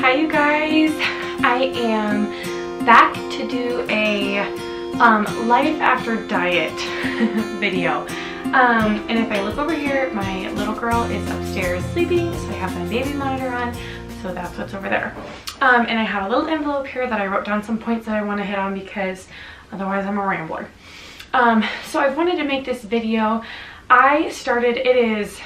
Hi you guys, I am back to do a life after diet video. And if I look over here, my little girl is upstairs sleeping, so I have my baby monitor on, so that's what's over there. And I have a little envelope here that I wrote down some points that I want to hit on because otherwise I'm a rambler. So I've wanted to make this video. It is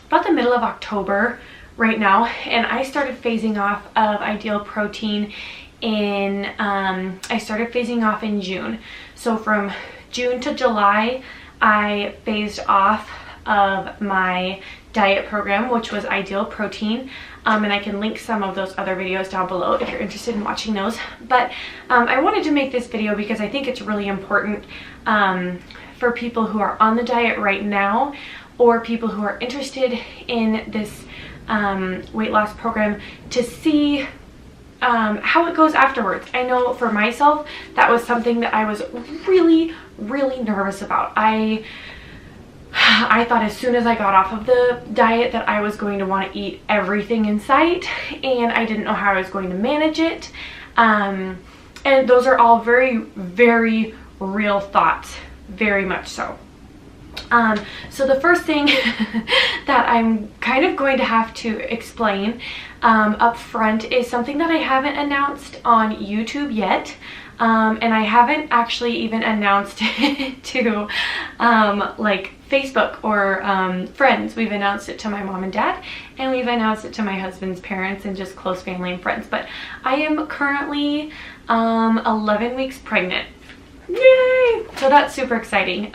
about the middle of October right now, and I started phasing off of Ideal Protein in June. So from June to July I phased off of my diet program, which was Ideal Protein, and I can link some of those other videos down below if you're interested in watching those. But I wanted to make this video because I think it's really important for people who are on the diet right now, or people who are interested in this weight loss program, to see how it goes afterwards. I know for myself that was something that I was really nervous about. I thought as soon as I got off of the diet that I was going to want to eat everything in sight, and I didn't know how I was going to manage it. And those are all very real thoughts, very much so. So the first thing that I'm kind of going to have to explain up front is something that I haven't announced on YouTube yet, and I haven't actually even announced it to like Facebook or friends. We've announced it to my mom and dad, and we've announced it to my husband's parents and just close family and friends. But I am currently 11 weeks pregnant. Yay! So that's super exciting.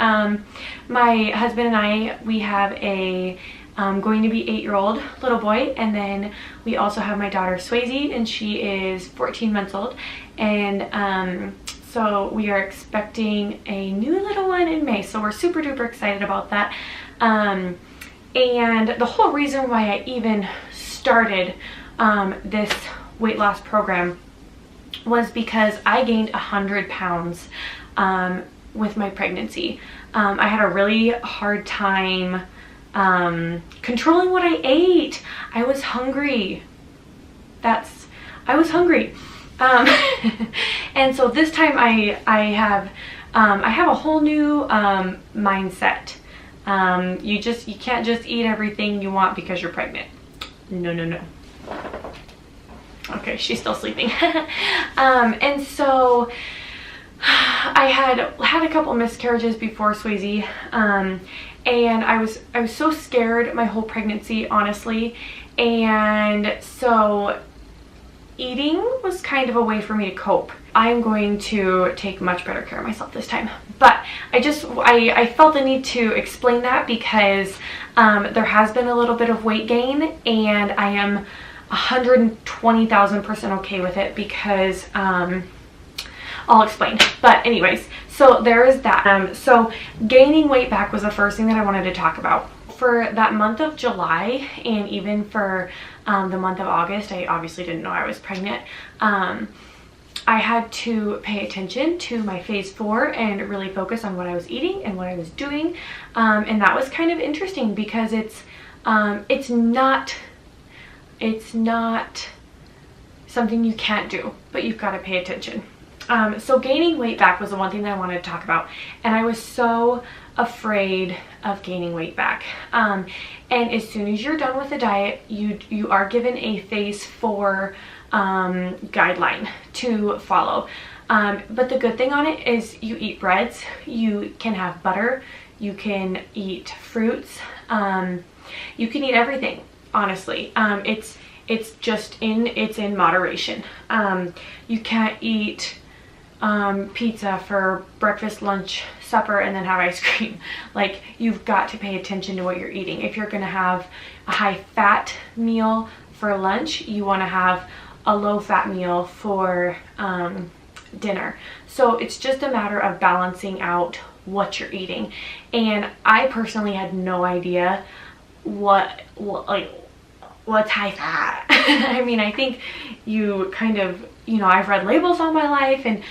My husband and I, we have a going to be 8-year-old little boy, and then we also have my daughter Swayze, and she is 14 months old, and so we are expecting a new little one in May, so we're super duper excited about that. And the whole reason why I even started this weight loss program was because I gained 100 pounds with my pregnancy. I had a really hard time controlling what I ate. I was hungry. I was hungry. And so this time I have a whole new mindset. You can't just eat everything you want because you're pregnant. No. Okay, she's still sleeping. And so I had a couple miscarriages before Swayze, and I was so scared my whole pregnancy, honestly, and so eating was kind of a way for me to cope. I'm going to take much better care of myself this time, but I felt the need to explain that because there has been a little bit of weight gain, and I am 120,000% okay with it because I'll explain. But anyways, so there is that. So gaining weight back was the first thing that I wanted to talk about. For that month of July, and even for the month of August, I obviously didn't know I was pregnant. I had to pay attention to my phase 4 and really focus on what I was eating and what I was doing. And that was kind of interesting because it's not something you can't do, but you've got to pay attention. So gaining weight back was the one thing that I wanted to talk about, and I was so afraid of gaining weight back. And as soon as you're done with the diet, you are given a phase 4 guideline to follow. But the good thing on it is you eat breads, you can have butter, you can eat fruits, you can eat everything. Honestly, it's in moderation. You can't eat pizza for breakfast, lunch, supper, and then have ice cream. Like, you've got to pay attention to what you're eating. If you're gonna have a high fat meal for lunch, you want to have a low fat meal for dinner. So it's just a matter of balancing out what you're eating. And I personally had no idea what's high fat. I mean, I think you kind of, I've read labels all my life and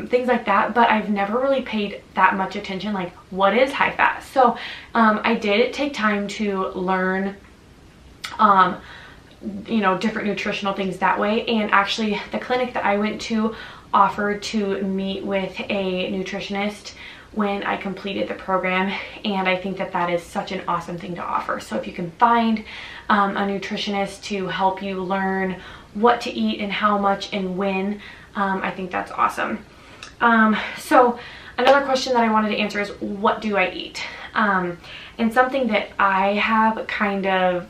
things like that, but I've never really paid that much attention, like what is high fat. So I did take time to learn you know, different nutritional things that way. And actually the clinic that I went to offered to meet with a nutritionist when I completed the program, and I think that that is such an awesome thing to offer. So if you can find a nutritionist to help you learn what to eat and how much and when, I think that's awesome. So another question that I wanted to answer is, what do I eat? And something that I have kind of,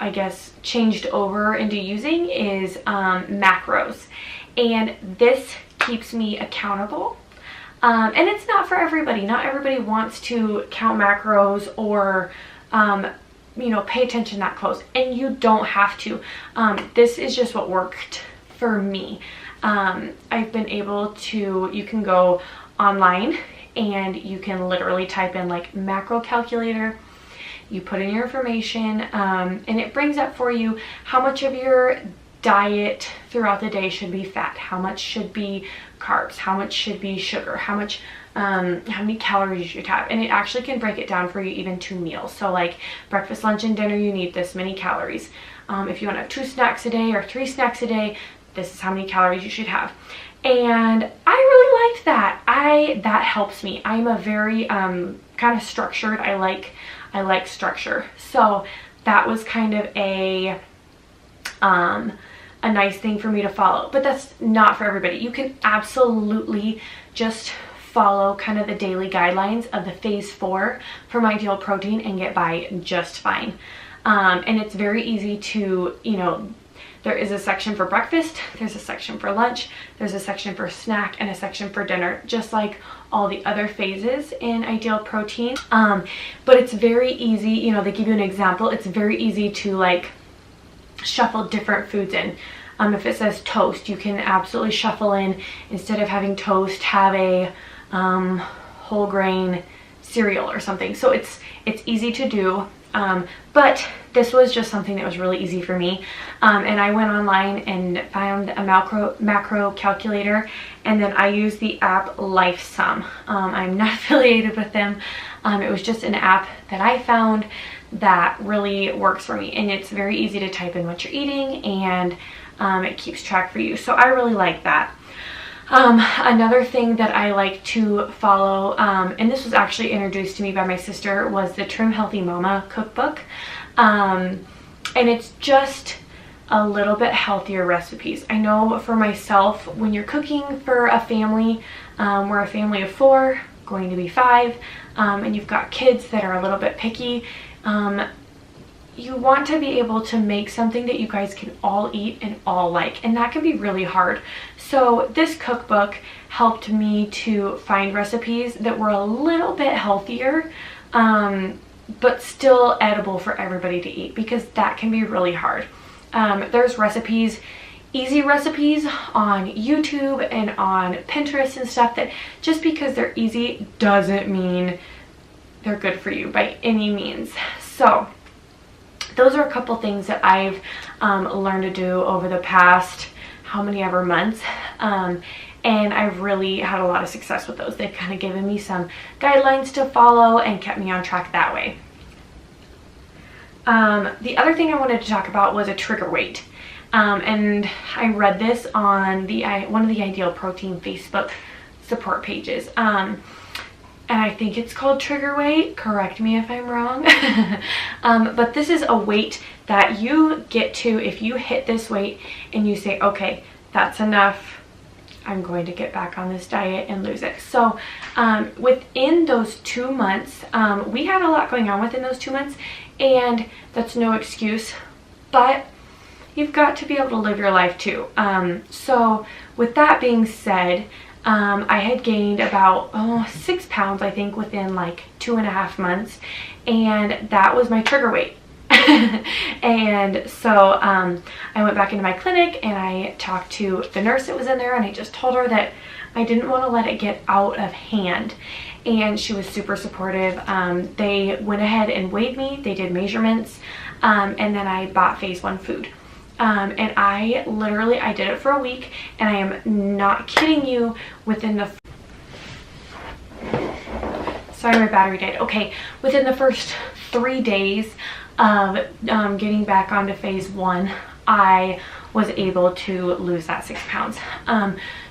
I guess, changed over into using is macros. And this keeps me accountable. And it's not for everybody. Not everybody wants to count macros or, you know, pay attention that close. And you don't have to. This is just what worked for me. I've been able to, you can go online and you can literally type in like macro calculator. You put in your information, and it brings up for you how much of your diet throughout the day should be fat, how much should be carbs, how much should be sugar, how many calories you should have. And it actually can break it down for you even to meals. So like breakfast, lunch, and dinner, you need this many calories. If you want to have 2 snacks a day or 3 snacks a day, this is how many calories you should have. And I really liked that. That helps me. I'm a very kind of structured. I like structure. So that was kind of a nice thing for me to follow. But that's not for everybody. You can absolutely just follow kind of the daily guidelines of the phase 4 from Ideal Protein and get by just fine. And it's very easy to, you know, there is a section for breakfast, there's a section for lunch, there's a section for snack, and a section for dinner, just like all the other phases in Ideal Protein. But it's very easy, you know, they give you an example, it's very easy to like shuffle different foods in. If it says toast, you can absolutely shuffle in, instead of having toast, have a whole grain cereal or something. So it's easy to do. But this was just something that was really easy for me. And I went online and found a macro calculator, and then I used the app LifeSum. I'm not affiliated with them. It was just an app that I found that really works for me, and it's very easy to type in what you're eating, and it keeps track for you. So I really like that. Another thing that I like to follow, and this was actually introduced to me by my sister, was the Trim Healthy Mama cookbook. And it's just a little bit healthier recipes. I know for myself, when you're cooking for a family, we're a family of 4, going to be 5, and you've got kids that are a little bit picky, you want to be able to make something that you guys can all eat and all like, and that can be really hard. So this cookbook helped me to find recipes that were a little bit healthier, but still edible for everybody to eat, because that can be really hard. There's recipes, easy recipes on YouTube and on Pinterest and stuff, that just because they're easy doesn't mean they're good for you by any means. So those are a couple things that I've learned to do over the past how many ever months, and I've really had a lot of success with those. They've kind of given me some guidelines to follow and kept me on track that way. The other thing I wanted to talk about was a trigger weight, and I read this on one of the Ideal Protein Facebook support pages. And I think it's called trigger weight, correct me if I'm wrong. But this is a weight that you get to if you hit this weight and you say, okay, that's enough, I'm going to get back on this diet and lose it. So within those 2 months, we had a lot going on within those 2 months, and that's no excuse, but you've got to be able to live your life too. So with that being said, I had gained about 6 pounds, I think, within like 2.5 months, and that was my trigger weight. And so I went back into my clinic and I talked to the nurse that was in there, and I just told her that I didn't want to let it get out of hand, and she was super supportive. They went ahead and weighed me, they did measurements, and then I bought phase 1 food. And I did it for a week, and I am not kidding you, within the, sorry, my battery died. Okay, within the first 3 days, of getting back onto phase 1, I was able to lose that 6 pounds.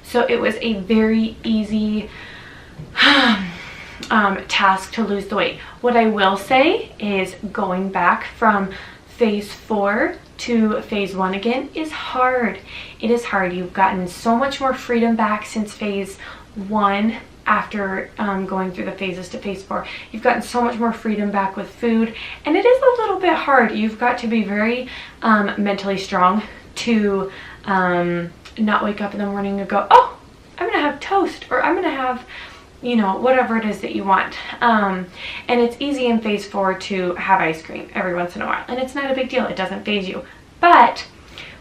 So it was a very easy task to lose the weight. What I will say is going back from phase 4 to phase 1 again is hard. It is hard. You've gotten so much more freedom back since phase 1 after going through the phases to phase 4. You've gotten so much more freedom back with food, and it is a little bit hard. You've got to be very mentally strong to not wake up in the morning and go, oh, I'm gonna have toast, or I'm gonna have, you know, whatever it is that you want. And it's easy in phase 4 to have ice cream every once in a while, and it's not a big deal. It doesn't phase you. But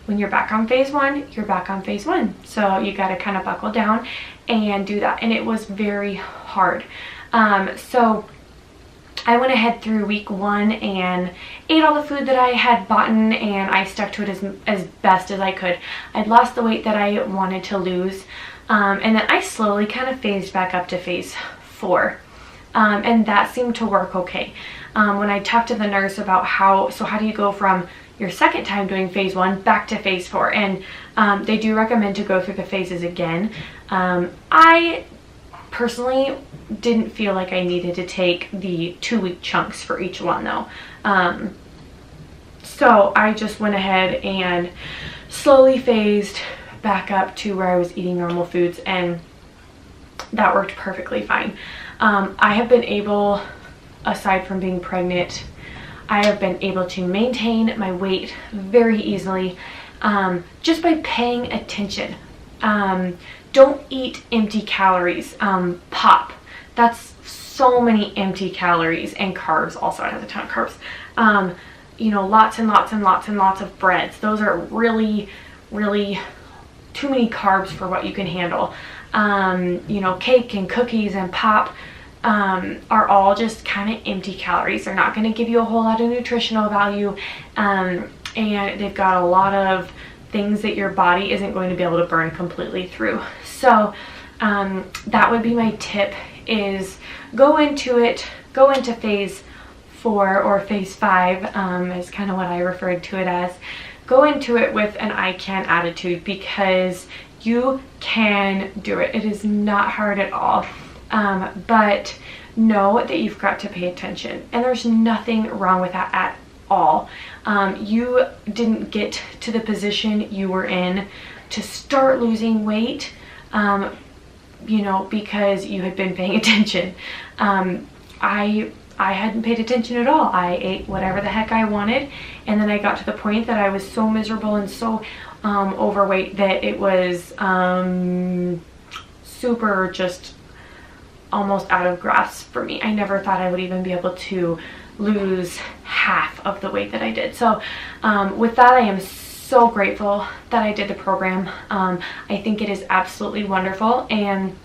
when you're back on phase 1, you're back on phase 1. So you got to kind of buckle down and do that. And it was very hard. So I went ahead through week 1 and ate all the food that I had bought, and I stuck to it as best as I could. I'd lost the weight that I wanted to lose. And then I slowly kind of phased back up to phase 4. And that seemed to work okay. When I talked to the nurse about how do you go from your second time doing phase 1 back to phase 4? And they do recommend to go through the phases again. I personally didn't feel like I needed to take the 2-week chunks for each one though. So I just went ahead and slowly phased back up to where I was eating normal foods, and that worked perfectly fine. I have been able, aside from being pregnant, I have been able to maintain my weight very easily just by paying attention. Don't eat empty calories. Pop. That's so many empty calories, and carbs also. It has a ton of carbs. You know, lots and lots and lots and lots of breads. Those are really, really too many carbs for what you can handle. You know, cake and cookies and pop are all just kind of empty calories. They're not going to give you a whole lot of nutritional value, and they've got a lot of things that your body isn't going to be able to burn completely through. So that would be my tip, is go into phase 4 or phase 5 is kind of what I referred to it as. Go into it with an I can attitude, because you can do it. It is not hard at all. But know that you've got to pay attention, and there's nothing wrong with that at all. You didn't get to the position you were in to start losing weight, you know, because you had been paying attention. I hadn't paid attention at all. I ate whatever the heck I wanted, and then I got to the point that I was so miserable and so overweight that it was super just almost out of grasp for me. I never thought I would even be able to lose half of the weight that I did. So with that, I am so grateful that I did the program. I think it is absolutely wonderful, and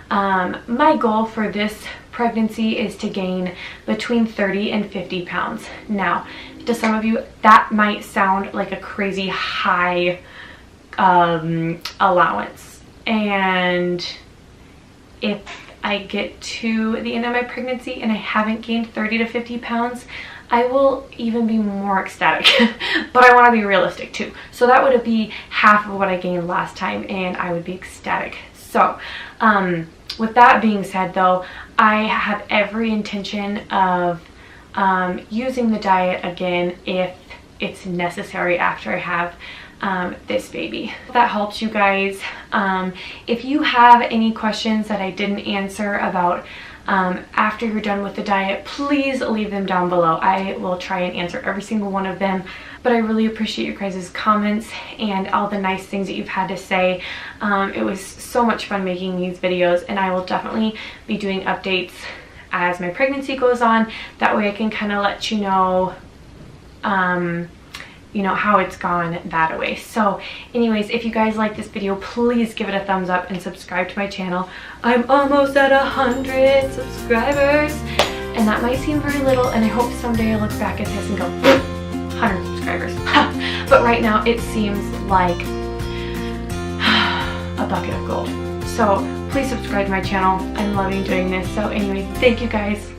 my goal for this pregnancy is to gain between 30 and 50 pounds. Now, to some of you, that might sound like a crazy high allowance, and if I get to the end of my pregnancy and I haven't gained 30 to 50 pounds, I will even be more ecstatic. But I want to be realistic too. So that would be half of what I gained last time, and I would be ecstatic. So with that being said though, I have every intention of using the diet again if it's necessary after I have this baby. If that helps you guys. If you have any questions that I didn't answer about after you're done with the diet, please leave them down below. I will try and answer every single one of them. But I really appreciate your guys' comments and all the nice things that you've had to say. It was so much fun making these videos, and I will definitely be doing updates as my pregnancy goes on. That way I can kind of let you know how it's gone that way. So anyways, if you guys like this video, please give it a thumbs up and subscribe to my channel. I'm almost at 100 subscribers, and that might seem very little, and I hope someday I look back at this and go 100 subscribers. But right now it seems like a bucket of gold. So please subscribe to my channel. I'm loving doing this. So anyway, thank you guys.